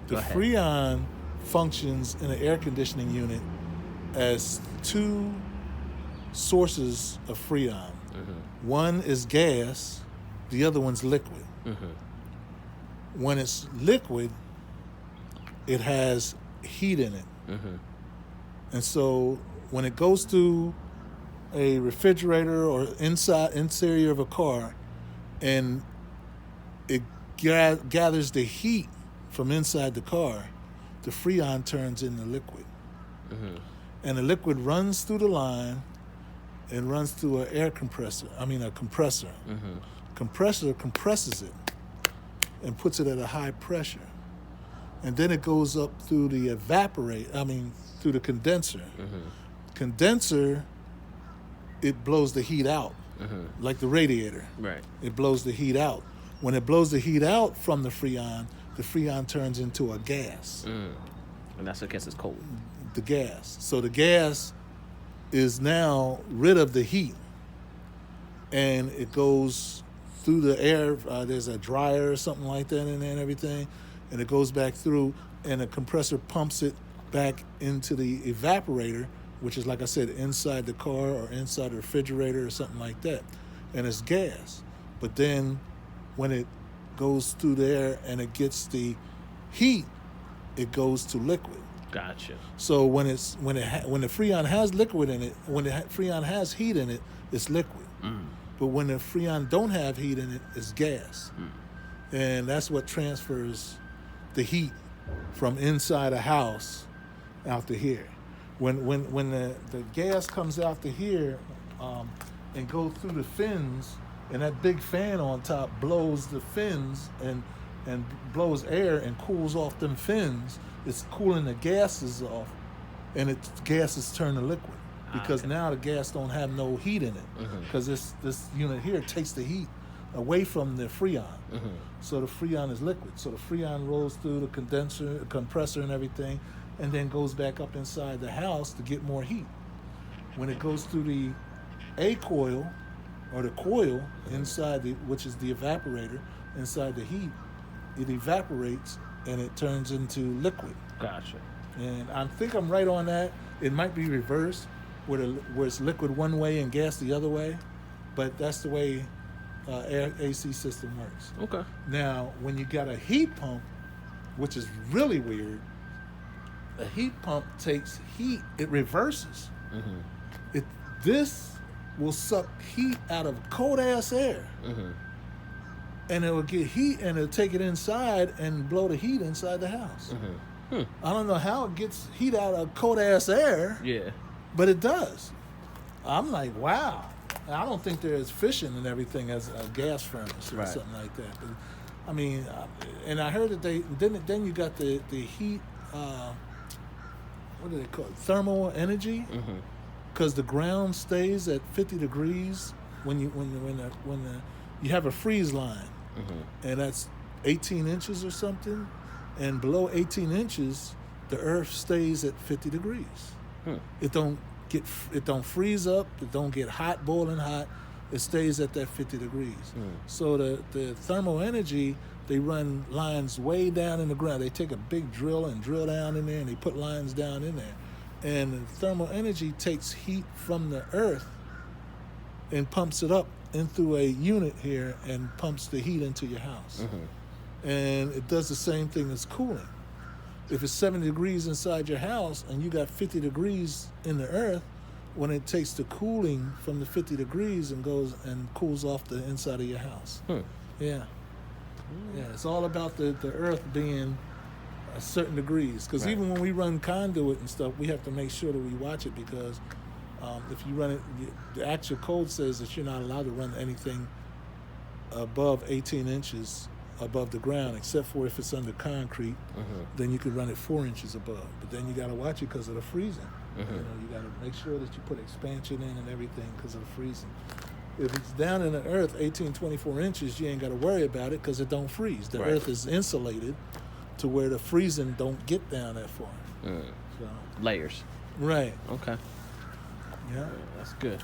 The Freon functions in an air conditioning unit as two sources of Freon. Mm-hmm. One is gas, the other one's liquid. Mm-hmm. When it's liquid, it has heat in it. Mm-hmm. And so when it goes through a refrigerator or interior of a car, and it gathers the heat from inside the car, the Freon turns into liquid. Mm-hmm. And the liquid runs through the line and runs through a compressor. Mm-hmm. Compressor compresses it and puts it at a high pressure. And then it goes up through the through the condenser. Mm-hmm. Condenser, it blows the heat out, like the radiator. Right. It blows the heat out. When it blows the heat out from the Freon turns into a gas. Mm. And that's what gets us cold. The gas. So the gas is now rid of the heat, and it goes through the air. There's a dryer or something like that in there and everything, and it goes back through, and the compressor pumps it back into the evaporator, which is, like I said, inside the car or inside the refrigerator or something like that, and it's gas. But then when it goes through there and it gets the heat, it goes to liquid. Gotcha. So when the Freon has liquid in it, when the Freon has heat in it, it's liquid. Mm. But when the Freon don't have heat in it, it's gas. Mm. And that's what transfers the heat from inside a house out to here. When the gas comes out to here and goes through the fins, and that big fan on top blows the fins and blows air and cools off them fins, it's cooling the gases off, and gases turn to liquid because now the gas don't have no heat in it because this unit here takes the heat away from the Freon. Mm-hmm. So the Freon is liquid. So the Freon rolls through the compressor and everything, and then goes back up inside the house to get more heat. When it goes through the A coil or the coil inside which is the evaporator, inside the heat, it evaporates and it turns into liquid. Gotcha. And I think I'm right on that. It might be reversed, where it's liquid one way and gas the other way, but that's the way AC system works. Okay. Now, when you got a heat pump, which is really weird, a heat pump takes heat, it reverses. Mm-hmm. This will suck heat out of cold ass air. Mm-hmm. And it will get heat, and it'll take it inside and blow the heat inside the house. Mm-hmm. I don't know how it gets heat out of cold ass air. Yeah, but it does. I'm like, wow. I don't think they're as efficient and everything as a gas furnace or something like that. But, I mean, and I heard that then you got the heat. What do they call it? Thermal energy. Because the ground stays at 50 degrees when you have a freeze line, and that's 18 inches or something, and below 18 inches, the Earth stays at 50 degrees. It don't freeze up. It don't get hot, boiling hot. It stays at that 50 degrees. So the thermal energy, they run lines way down in the ground. They take a big drill and drill down in there, and they put lines down in there. And the thermal energy takes heat from the Earth and pumps it up into a unit here and pumps the heat into your house. Mm-hmm. And it does the same thing as cooling. If it's 70 degrees inside your house and you got 50 degrees in the Earth, when it takes the cooling from the 50 degrees and goes and cools off the inside of your house. Yeah. Yeah, it's all about the Earth being a certain degrees. Because even when we run conduit and stuff, we have to make sure that we watch it, because if you run it, the actual code says that you're not allowed to run anything above 18 inches above the ground, except for if it's under concrete. Then you can run it 4 inches above. But then you got to watch it because of the freezing. You got to make sure that you put expansion in and everything because of the freezing. If it's down in the Earth 18, 24 inches, you ain't got to worry about it because it don't freeze. The Earth is insulated to where the freezing don't get down that far. So, layers. Right. Okay. Yeah. That's good.